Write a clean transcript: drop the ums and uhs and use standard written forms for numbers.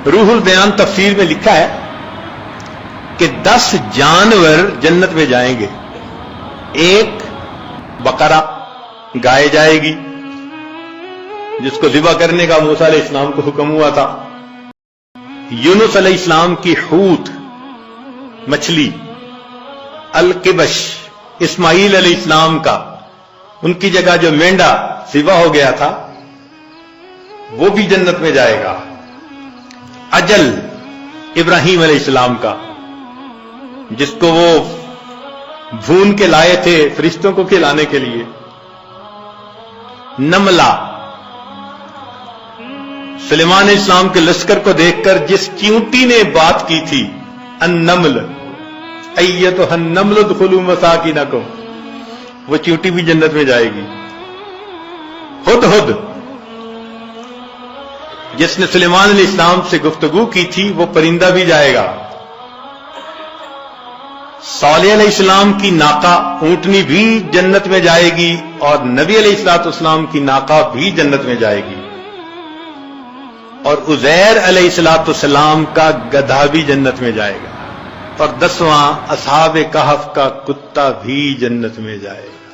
روح البیان تفسیر میں لکھا ہے کہ 10 جانور جنت میں جائیں گے. ایک بقرہ گائے جائے گی جس کو ذبح کرنے کا موسیٰ علیہ السلام کو حکم ہوا تھا. یونس علیہ السلام کی حوت مچھلی، القبش اسماعیل علیہ السلام کا، ان کی جگہ جو مینڈا ذبح ہو گیا تھا وہ بھی جنت میں جائے گا. اجل ابراہیم علیہ السلام کا، جس کو وہ بھون کے لائے تھے فرشتوں کو کھلانے کے لیے. نملہ، سلیمان علیہ السلام کے لشکر کو دیکھ کر جس چیونٹی نے بات کی تھی، النمل ایتھا النمل ادخلوا مساکنکم، وہ چیونٹی بھی جنت میں جائے گی. ہدہد، جس نے سلیمان علیہ السلام سے گفتگو کی تھی، وہ پرندہ بھی جائے گا. صالح علیہ السلام کی ناقہ اونٹنی بھی جنت میں جائے گی، اور نبی علیہ السلام کی ناقہ بھی جنت میں جائے گی. اور عزیر علیہ السلام کا گدھا بھی جنت میں جائے گا. اور 10واں اصحاب کہف کا کتا بھی جنت میں جائے گا.